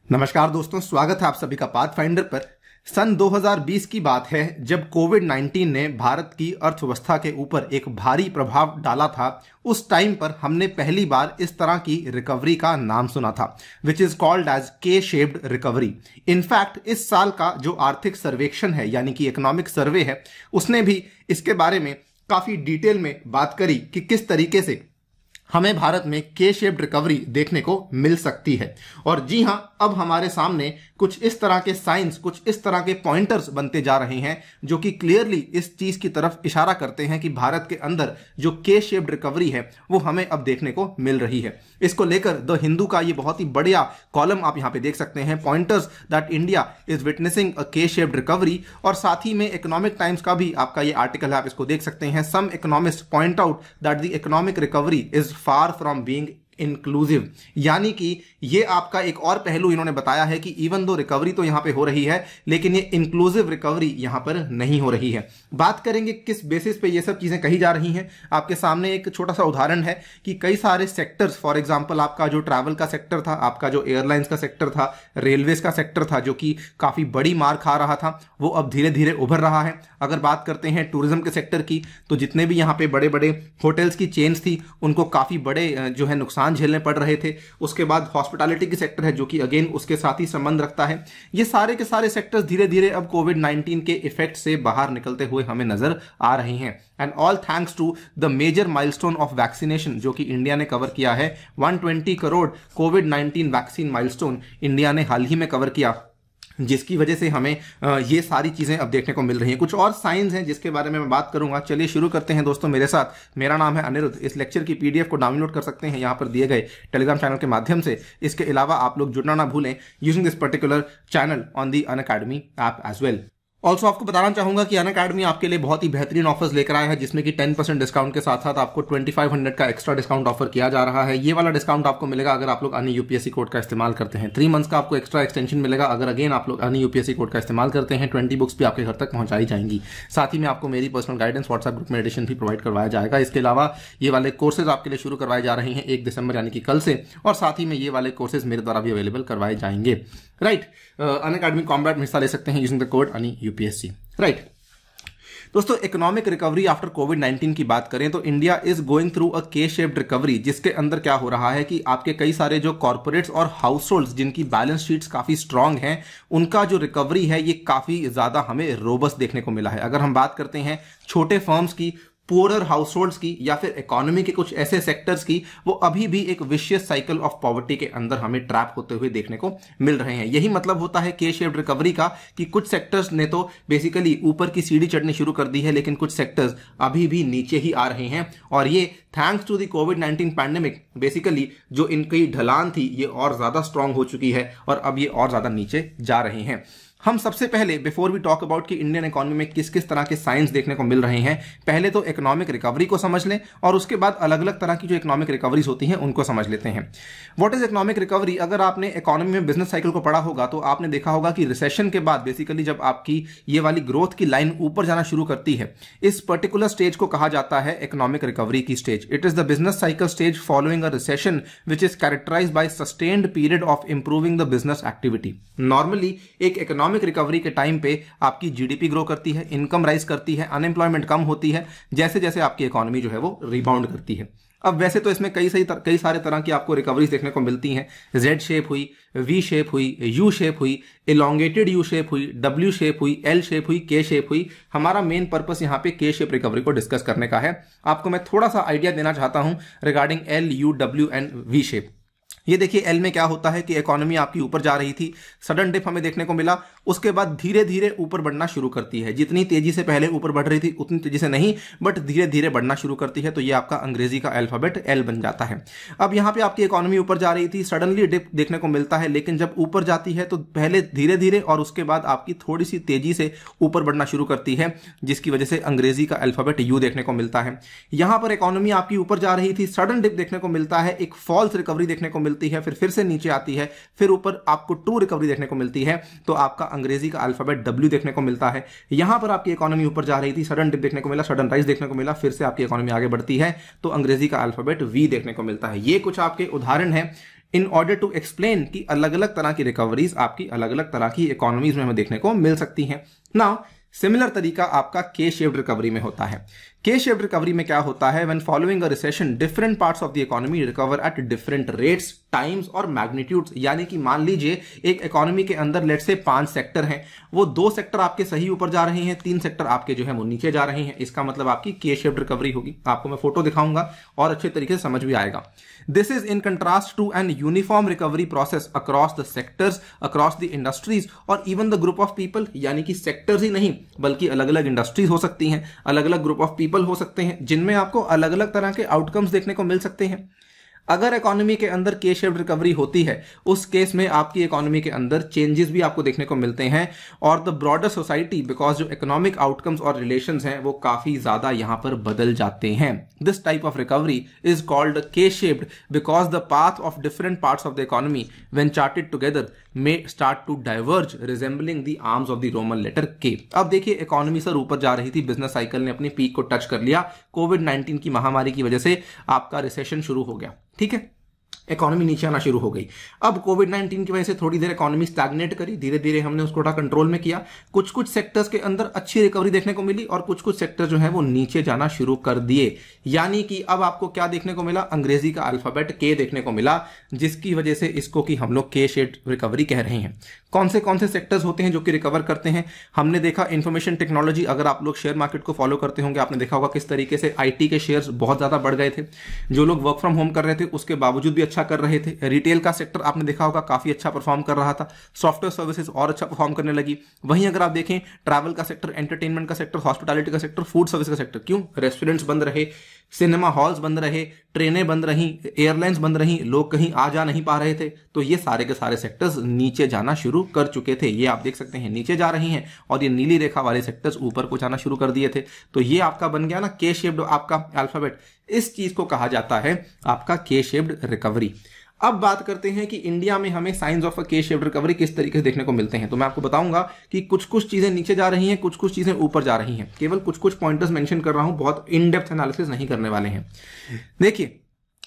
नमस्कार दोस्तों, स्वागत है आप सभी का पाथफाइंडर पर। सन 2020 की बात है जब कोविड-19 ने भारत की अर्थव्यवस्था के ऊपर एक भारी प्रभाव डाला था। उस टाइम पर हमने पहली बार इस तरह की रिकवरी का नाम सुना था, which is called as K shaped recovery. In fact इस साल का जो आर्थिक सर्वेक्षण है यानी कि इकोनॉमिक सर्वे है, उसने भी इसके बारे में काफी डिटेल में बात करी कि किस तरीके से हमें भारत में के शेप्ड रिकवरी देखने को मिल सकती है। और जी हां, अब हमारे सामने कुछ इस तरह के साइंस, कुछ इस तरह के पॉइंटर्स बनते जा रहे हैं जो कि क्लियरली इस चीज की तरफ इशारा करते हैं कि भारत के अंदर जो के शेप्ड रिकवरी है वो हमें अब देखने को मिल रही है। इसको लेकर द हिंदू का ये बहुत ही बढ़िया कॉलम आप यहां पे देख सकते हैं, pointers that India is witnessing अ के शेप्ड रिकवरी। और साथ ही में इकोनॉमिक टाइम्स का भी आपका ये आर्टिकल है, आप इसको देख सकते हैं। Some economist point out that the economic recovery is far from being inclusive, यानी कि ये आपका एक और पहलू इन्होंने बताया है कि इवन दो रिकवरी तो यहां पे हो रही है लेकिन ये इंक्लूसिव रिकवरी यहां पर नहीं हो रही है। बात करेंगे किस बेसिस पे ये सब चीजें कही जा रही हैं। आपके सामने एक छोटा सा उदाहरण है कि कई सारे सेक्टर्स, फॉर एग्जांपल आपका जो ट्रैवल का सेक्टर था, आपका जो एयरलाइंस का सेक्टर था, रेलवेज का सेक्टर था जो कि काफी बड़ी मार खा रहा था, वो अब धीरे धीरे उभर रहा है। अगर बात करते हैं टूरिज्म के सेक्टर की, तो जितने भी यहाँ पे बड़े बड़े होटल्स की चेन्स थी उनको काफी बड़े जो है नुकसान झेलने पड़ रहे थे। उसके बाद हॉस्पिटैलिटी की सेक्टर है जो कि अगेन उसके साथ ही संबंध रखता है। ये सारे के सारे सेक्टर्स धीरे धीरे अब कोविड-19 के इफेक्ट से बाहर निकलते हुए हमें नजर आ रहे हैं। And all thanks to the major milestone of vaccination जो कि इंडिया ने कवर किया है। 120 crore COVID vaccine milestone India ने हाल ही में कवर किया, जिसकी वजह से हमें ये सारी चीजें अब देखने को मिल रही हैं। कुछ और साइंस हैं जिसके बारे में मैं बात करूंगा। चलिए शुरू करते हैं दोस्तों मेरे साथ। मेरा नाम है अनिरुद्ध। इस लेक्चर की पीडीएफ को डाउनलोड कर सकते हैं यहाँ पर दिए गए टेलीग्राम चैनल के माध्यम से। इसके अलावा आप लोग जुड़ना ना भूलें using this particular channel on the Unacademy app as well. Also आपको बताना चाहूंगा कि अनअकैडमी आपके लिए बहुत ही बेहतरीन ऑफर्स लेकर आया है, जिसमें कि 10% डिस्काउंट के साथ साथ आपको 2500 का एक्स्ट्रा डिस्काउंट ऑफर किया जा रहा है। ये वाला डिस्काउंट आपको मिलेगा अगर आप लोग अन्य यूपीएससी कोड का इस्तेमाल करते हैं। 3 मंथ्स का आपको एक्स्ट्रा एक्सटेंशन मिलेगा अगर अगेन आप लोग अन्य यूपीएससी कोड का इस्तेमाल करते हैं। 20 बुक्स भी आपके घर तक पहुंचाई जाएंगी। साथ ही में आपको मेरी पर्सनल गाइडेंस व्हाट्सएप ग्रुप में एडिशन भी प्रोवाइड करवाया जाएगा। इसके अलावा ये वाले कोर्सेज आपके लिए शुरू करवाए जा रहे हैं 1 दिसंबर यानी कि कल से, और साथ ही में ये वाले कोर्सेज मेरे द्वारा भी अवेलेबल करवाए जाएंगे। राइट, अनअकैडमी कॉम्बैट में हिस्सा ले सकते हैं यूजिंग द कोड अनि यूपीएससी। राइट दोस्तों, इकोनॉमिक रिकवरी आफ्टर कोविड-19 की बात करें तो India is going through a के शेप्ड रिकवरी, जिसके अंदर क्या हो रहा है कि आपके कई सारे जो कॉर्पोरेट्स और हाउस होल्ड्स जिनकी बैलेंस शीट्स काफी स्ट्रांग हैं, उनका जो रिकवरी है ये काफी ज्यादा हमें रोबस्ट देखने को मिला है। अगर हम बात करते हैं छोटे फर्म्स की, पुअरर हाउस होल्ड्स की, या फिर इकोनॉमी के कुछ ऐसे सेक्टर्स की, वो अभी भी एक विशियस साइकिल ऑफ पॉवर्टी के अंदर हमें ट्रैप होते हुए देखने को मिल रहे हैं। यही मतलब होता है के शेप्ड रिकवरी का कि कुछ सेक्टर्स ने तो बेसिकली ऊपर की सीढ़ी चढ़नी शुरू कर दी है, लेकिन कुछ सेक्टर्स अभी भी नीचे ही आ रहे हैं। और ये thanks to the COVID pandemic, basically जो इनकी ढलान थी ये और ज्यादा स्ट्रांग हो चुकी है और अब ये और ज्यादा नीचे जा रहे हैं। हम सबसे पहले बिफोर वी टॉक अबाउट कि इंडियन इकोनॉमी में किस किस तरह के साइंस देखने को मिल रहे हैं, पहले तो इकोनॉमिक रिकवरी को समझ लें और उसके बाद अलग अलग तरह की जो इकोनॉमिक रिकवरीज होती हैं उनको समझ लेते हैं। What is economic recovery? अगर आपने इकोनॉमी में बिजनेस साइकिल को पढ़ा होगा तो आपने देखा होगा कि रिसेशन के बाद बेसिकली जब आपकी ये वाली ग्रोथ की लाइन ऊपर जाना शुरू करती है, इस पर्टिकुलर स्टेज को कहा जाता है इकोनॉमिक रिकवरी की stage. It is the business cycle stage following a recession which is characterised by sustained period of improving the business activity. Normally एक इकोनॉमिक रिकवरी के टाइम पे आपकी जीडीपी ग्रो करती है, इनकम राइज करती है, unemployment कम होती है, जैसे जैसे आपकी इकोनॉमी जो है वो रिबाउंड करती है। अब वैसे तो इसमें कई सारे तरह की आपको रिकवरीज देखने को मिलती हैं। जेड शेप हुई, वी शेप हुई, यू शेप हुई, इलोंगेटेड यू शेप हुई, डब्ल्यू शेप हुई, एल शेप हुई, के शेप हुई। हमारा मेन पर्पस यहाँ पे के शेप रिकवरी को डिस्कस करने का है। आपको मैं थोड़ा सा आइडिया देना चाहता हूं regarding L, you, W and V shape. ये देखिए एल में क्या होता है कि इकोनॉमी आपकी ऊपर जा रही थी, सडन डिप हमें देखने को मिला, उसके बाद धीरे धीरे ऊपर बढ़ना शुरू करती है। जितनी तेजी से पहले ऊपर बढ़ रही थी उतनी तेजी से नहीं, बट धीरे धीरे बढ़ना शुरू करती है। तो ये आपका अंग्रेजी का अल्फाबेट एल बन जाता है। अब यहाँ पे आपकी इकोनॉमी ऊपर जा रही थी, सडनली डिप देखने को मिलता है, लेकिन जब ऊपर जाती है तो पहले धीरे धीरे और उसके बाद आपकी थोड़ी सी तेजी से ऊपर बढ़ना शुरू करती है, जिसकी वजह से अंग्रेजी का अल्फाबेट यू देखने को मिलता है। यहां पर इकोनॉमी आपकी ऊपर जा रही थी, सडन डिप देखने को मिलता है, एक फॉल्स रिकवरी देखने को मिलती है, फिर से नीचे आती है, फिर ऊपर आपको ट्रू रिकवरी देखने को मिलती है। तो आपका अंग्रेजी का अल्फाबेट डब्ल्यू देखने को मिलता है। यहां पर आपकी इकोनॉमी ऊपर जा रही थी, सडन डिप देखने को मिला, सडन राइज देखने को मिला, फिर से आपकी इकोनॉमी आगे बढ़ती है, तो अंग्रेजी का अल्फाबेट वी देखने को मिलता है। ये कुछ आपके उदाहरण हैं इन ऑर्डर टू एक्सप्लेन कि अलग अलग तरह की रिकवरीज आपकी अलग अलग तरह की इकोनॉमीज में हमें देखने को मिल सकती हैं। नाउ सिमिलर तरीका आपका के शेप्ड रिकवरी में होता है। के शेप्ड रिकवरी में क्या होता है, when following a recession different parts of the economy recover at different rates, times और मैग्नीट्यूड्स। यानी कि मान लीजिए एक इकोनॉमी के अंदर लेट्स से 5 सेक्टर हैं, वो 2 सेक्टर आपके सही ऊपर जा रहे हैं, 3 सेक्टर आपके जो है वो नीचे जा रहे हैं। इसका मतलब आपकी के शेप्ड रिकवरी होगी। आपको मैं फोटो दिखाऊंगा और अच्छे तरीके से समझ भी आएगा। This is in contrast to an uniform recovery process across the sectors, across the industries और even the group of people. यानी कि सेक्टर्स ही नहीं बल्कि अलग अलग इंडस्ट्रीज हो सकती हैं, अलग अलग ग्रुप ऑफ पीपल हो सकते हैं, जिनमें आपको अलग अलग तरह के आउटकम्स देखने को मिल सकते हैं। अगर इकोनॉमी के अंदर के शेप्ड रिकवरी होती है, उस केस में आपकी इकोनॉमी के अंदर चेंजेस भी आपको देखने को मिलते हैं और द ब्रॉडर सोसाइटी, बिकॉज जो इकोनॉमिक आउटकम्स और रिलेशंस हैं वो काफी ज्यादा यहां पर बदल जाते हैं। This type of recovery is called K shaped because the path of different parts of the economy when charted together may start to diverge resembling the arms of the Roman letter K. अब देखिए economy sir ऊपर जा रही थी, business cycle ने अपनी peak को touch कर लिया, कोविड-19 की महामारी की वजह से आपका रिसेशन शुरू हो गया, ठीक है, इकोनॉमी नीचे आना शुरू हो गई। अब कोविड-19 की वजह से थोड़ी देर इकोनॉमी स्टैग्नेट करी, धीरे धीरे हमने उसको थोड़ा कंट्रोल में किया। कुछ कुछ सेक्टर्स के अंदर अच्छी रिकवरी देखने को मिली और कुछ कुछ सेक्टर जो है वो नीचे जाना शुरू कर दिए। यानी कि अब आपको क्या देखने को मिला, अंग्रेजी का अल्फाबेट के देखने को मिला, जिसकी वजह से इसको कि हम लोग के शेप्ड रिकवरी कह रहे हैं। कौन से सेक्टर्स होते हैं जो कि रिकवर करते हैं? हमने देखा इंफॉर्मेशन टेक्नोलॉजी। अगर आप लोग शेयर मार्केट को फॉलो करते होंगे, आपने देखा होगा किस तरीके से आईटी के शेयर्स बहुत ज्यादा बढ़ गए थे। जो लोग वर्क फ्रॉम होम कर रहे थे उसके बावजूद भी अच्छा कर रहे थे। रिटेल का सेक्टर आपने देखा होगा काफी अच्छा परफॉर्म कर रहा था। सॉफ्टवेयर सर्विसेज और अच्छा परफॉर्म करने लगी। वहीं अगर आप देखें ट्रैवल का सेक्टर, एंटरटेनमेंट का सेक्टर, हॉस्पिटैलिटी का सेक्टर, फूड सर्विस का सेक्टर, क्यों? रेस्टोरेंट्स बंद रहे, सिनेमा हॉल्स बंद रहे, ट्रेनें बंद रहीं, एयरलाइंस बंद रहीं, लोग कहीं आ जा नहीं पा रहे थे, तो ये सारे के सारे सेक्टर्स नीचे जाना शुरू कर चुके थे। ये आप देख सकते हैं नीचे जा रही हैं और ये नीली रेखा वाले सेक्टर्स ऊपर को जाना शुरू कर दिए थे। तो ये आपका बन गया ना के शेप्ड आपका अल्फाबेट। इस चीज को कहा जाता है आपका के शेप्ड रिकवरी। अब बात करते हैं कि इंडिया में हमें साइंस ऑफ अ के शेप्ड रिकवरी किस तरीके से देखने को मिलते हैं। तो मैं आपको बताऊंगा कि कुछ कुछ चीजें नीचे जा रही हैं, कुछ कुछ चीजें ऊपर जा रही हैं। केवल कुछ कुछ पॉइंटर्स मेंशन कर रहा हूं, बहुत इन डेप्थ एनालिसिस नहीं करने वाले हैं। देखिए,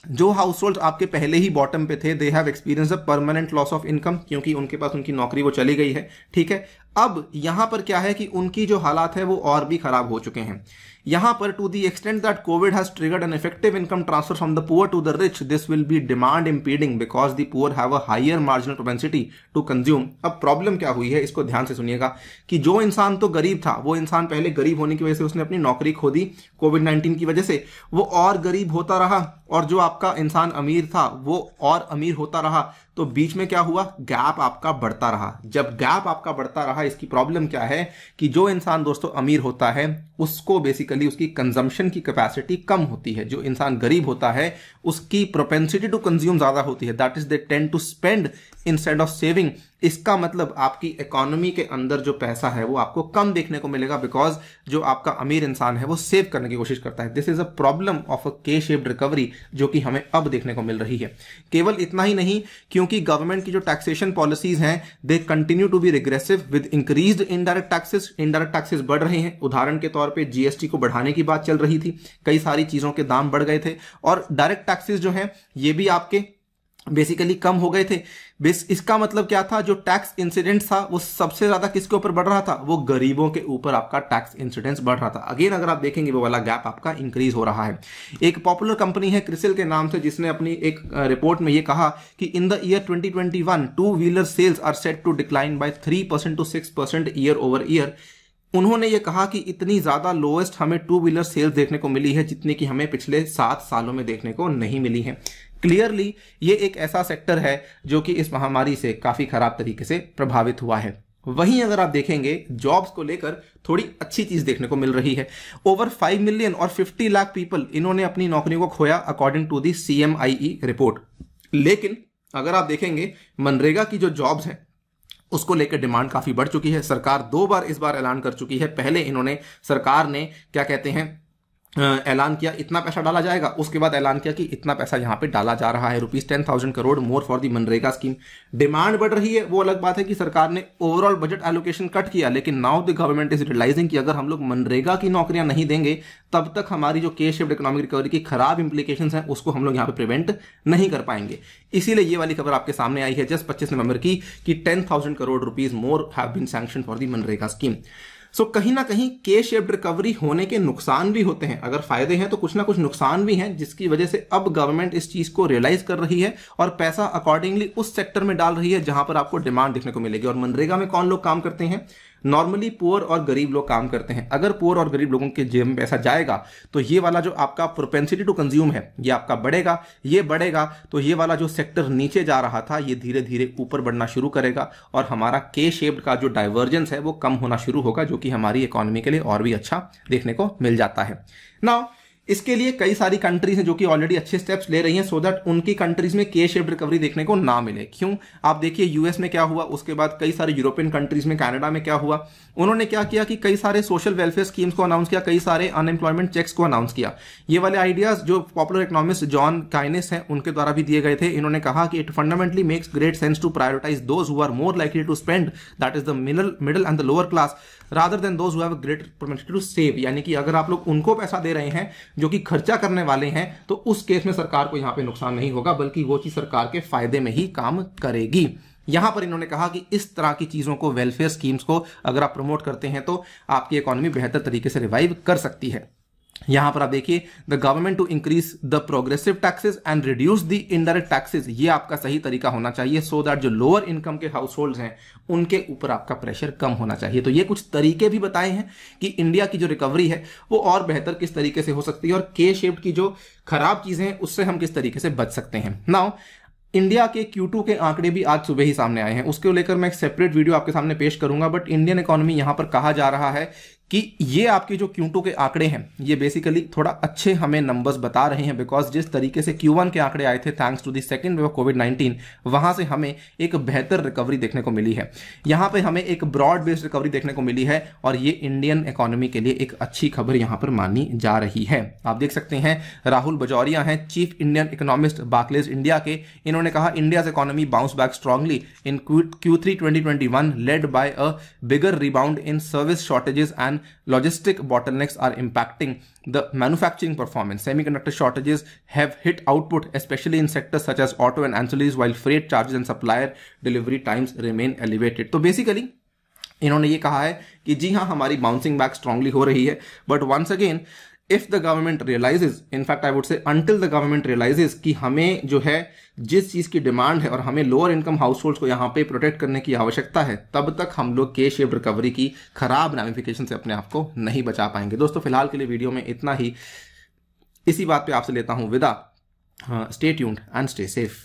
जो हाउस होल्ड आपके पहले ही बॉटम पे थे, they have experience a permanent loss of income, क्योंकि उनके पास उनकी नौकरी वो चली गई है, ठीक है। अब यहां पर क्या है कि उनकी जो हालात है वो और भी खराब हो चुके हैं। यहां पर to the extent that Covid has triggered an effective income transfer from the poor to the rich, this will be demand impeding because the poor have a higher marginal propensity to consume. अब problem क्या हुई है, इसको ध्यान से सुनिएगा कि जो इंसान तो गरीब था, वो इंसान पहले गरीब होने की वजह से उसने अपनी नौकरी खो दी, कोविड-19 की वजह से वो और गरीब होता रहा, और जो आपका इंसान अमीर था वो और अमीर होता रहा। तो बीच में क्या हुआ, गैप आपका बढ़ता रहा। जब गैप आपका बढ़ता रहा, इसकी प्रॉब्लम क्या है कि जो इंसान दोस्तों अमीर होता है उसको बेसिकली उसकी कंजम्पशन की कैपेसिटी कम होती है। जो इंसान गरीब होता है उसकी प्रोपेंसिटी टू कंज्यूम ज्यादा होती है, that is they tend to spend instead of saving. इसका मतलब आपकी इकोनॉमी के अंदर जो पैसा है वो आपको कम देखने को मिलेगा, बिकॉज जो आपका अमीर इंसान है वो सेव करने की कोशिश करता है। This is a problem of a के शेप्ड रिकवरी जो कि हमें अब देखने को मिल रही है। केवल इतना ही नहीं, क्योंकि गवर्नमेंट की जो टैक्सेशन पॉलिसीज हैं they continue to be regressive with increased indirect taxes. Indirect taxes बढ़ रहे हैं। उदाहरण के तौर पे जीएसटी को बढ़ाने की बात चल रही थी, कई सारी चीजों के दाम बढ़ गए थे, और डायरेक्ट टैक्सेस जो हैं ये भी आपके बेसिकली कम हो गए थे। इसका मतलब क्या था, जो टैक्स इंसिडेंट था वो सबसे ज्यादा किसके ऊपर बढ़ रहा था, वो गरीबों के ऊपर आपका टैक्स इंसिडेंस बढ़ रहा था। अगेन अगर आप देखेंगे वो वाला गैप आपका इंक्रीज हो रहा है। एक पॉपुलर कंपनी है क्रिसिल के नाम से, जिसने अपनी एक रिपोर्ट में ये कहा कि in the year 2021 two wheeler sales are set to decline by 3% to 6% year over year. उन्होंने ये कहा कि इतनी ज्यादा लोएस्ट हमें टू व्हीलर सेल्स देखने को मिली है जितनी कि हमें पिछले 7 सालों में देखने को नहीं मिली है। क्लियरली ये एक ऐसा सेक्टर है जो कि इस महामारी से काफी खराब तरीके से प्रभावित हुआ है। वहीं अगर आप देखेंगे जॉब्स को लेकर थोड़ी अच्छी चीज देखने को मिल रही है। ओवर 5 मिलियन और 50 लाख पीपल इन्होंने अपनी नौकरियों को खोया according to the CMIE report. लेकिन अगर आप देखेंगे मनरेगा की जो जॉब्स हैं उसको लेकर डिमांड काफी बढ़ चुकी है। सरकार 2 बार इस बार ऐलान कर चुकी है। पहले सरकार ने क्या कहते हैं ऐलान किया इतना पैसा डाला जाएगा, उसके बाद ऐलान किया कि इतना पैसा यहां पे डाला जा रहा है, ₹10,000 करोड़ मोर फॉर दी मनरेगा स्कीम। डिमांड बढ़ रही है, वो अलग बात है कि सरकार ने ओवरऑल बजट एलोकेशन कट किया, लेकिन now the government is realising कि अगर हम लोग मनरेगा की नौकरियां नहीं देंगे तब तक हमारी जो के शेप्ड इकोनॉमिक रिकवरी की खराब इंप्लीकेशंस हैं उसको हम लोग यहां पे प्रिवेंट नहीं कर पाएंगे। इसीलिए ये वाली खबर आपके सामने आई है जस्ट 25 नवंबर की कि 10,000 crore rupees more have been sanction for the मनरेगा स्कीम। सो कहीं ना कहीं के शेप्ड रिकवरी होने के नुकसान भी होते हैं। अगर फायदे हैं तो कुछ ना कुछ नुकसान भी हैं, जिसकी वजह से अब गवर्नमेंट इस चीज को रियलाइज कर रही है और पैसा अकॉर्डिंगली उस सेक्टर में डाल रही है जहां पर आपको डिमांड देखने को मिलेगी। और मनरेगा में कौन लोग काम करते हैं? नॉर्मली पुअर और गरीब लोग काम करते हैं। अगर पुअर और गरीब लोगों के जेब में पैसा जाएगा तो ये वाला जो आपका प्रोपेंसिटी टू कंज्यूम है ये आपका बढ़ेगा, ये बढ़ेगा तो ये वाला जो सेक्टर नीचे जा रहा था ये धीरे धीरे ऊपर बढ़ना शुरू करेगा और हमारा के शेप्ड का जो डाइवर्जेंस है वो कम होना शुरू होगा, जो कि हमारी इकोनॉमी के लिए और भी अच्छा देखने को मिल जाता है। नाउ इसके लिए कई सारी कंट्रीज हैं जो कि ऑलरेडी अच्छे स्टेप्स ले रही हैं सो दैट उनकी कंट्रीज में के शेप्ड रिकवरी देखने को ना मिले। क्यों? आप देखिए यूएस में क्या हुआ, उसके बाद कई सारे यूरोपियन कंट्रीज में, कनाडा में क्या हुआ, उन्होंने क्या किया कि कई सारे सोशल वेलफेयर स्कीम्स को अनाउंस किया, कई सारे अनएम्प्लॉयमेंट चेक्स को अनाउंस किया। ये वाले आइडियाज जो पॉपुलर इकोनॉमिस्ट जॉन काइनेस हैं उनके द्वारा भी दिए गए थे। इन्होंने कहा कि it fundamentally makes great sense to prioritise those who are more likely to spend, that is the middle and the lower class, rather than those who have great propensity to save. यानी कि अगर आप लोग उनको पैसा दे रहे हैं जो कि खर्चा करने वाले हैं तो उस केस में सरकार को यहां पे नुकसान नहीं होगा, बल्कि वो चीज सरकार के फायदे में ही काम करेगी। यहां पर इन्होंने कहा कि इस तरह की चीजों को, वेलफेयर स्कीम्स को अगर आप प्रमोट करते हैं तो आपकी इकोनॉमी बेहतर तरीके से रिवाइव कर सकती है। यहां पर आप देखिए the government to increase the progressive taxes and reduce the indirect taxes, ये आपका सही तरीका होना चाहिए सो दैट जो लोअर इनकम के हाउस होल्ड हैं उनके ऊपर आपका प्रेशर कम होना चाहिए। तो ये कुछ तरीके भी बताए हैं कि इंडिया की जो रिकवरी है वो और बेहतर किस तरीके से हो सकती है और के शेप्ड की जो खराब चीजें हैं उससे हम किस तरीके से बच सकते हैं। नाउ इंडिया के Q2 के आंकड़े भी आज सुबह ही सामने आए हैं, उसको लेकर मैं एक सेपरेट वीडियो आपके सामने पेश करूंगा। बट इंडियन इकोनॉमी यहां पर कहा जा रहा है कि ये आपके जो Q2 के आंकड़े हैं ये बेसिकली थोड़ा अच्छे हमें नंबर्स बता रहे हैं, बिकॉज जिस तरीके से Q1 के आंकड़े आए थे thanks to the second wave of कोविड-19 वहां से हमें एक बेहतर रिकवरी देखने को मिली है। यहां पे हमें एक ब्रॉड बेस्ड रिकवरी देखने को मिली है और ये इंडियन इकोनॉमी के लिए एक अच्छी खबर यहां पर मानी जा रही है। आप देख सकते हैं राहुल बजौरिया हैं chief Indian economist Barclays India के। इन्होंने कहा India's economy bounce back strongly in Q3 2021 led by a bigger rebound in service shortages and logistic bottlenecks are impacting the manufacturing performance. Semiconductor shortages have hit output, especially in sectors such as auto and ancillaries, while freight charges and supplier delivery times remain elevated. तो basically इन्होंने ये कहा है कि जी हाँ हमारी bouncing back strongly हो रही है, but once again if the government realises, in fact I would say until the government realises कि हमें जो है जिस चीज की डिमांड है और हमें लोअर इनकम हाउस होल्ड्स को यहां पे प्रोटेक्ट करने की आवश्यकता है, तब तक हम लोग के शेप्ड रिकवरी की खराब रैमिफिकेशन से अपने आप को नहीं बचा पाएंगे। दोस्तों फिलहाल के लिए वीडियो में इतना ही। इसी बात पे आपसे लेता हूं विदा। Stay tuned and stay safe.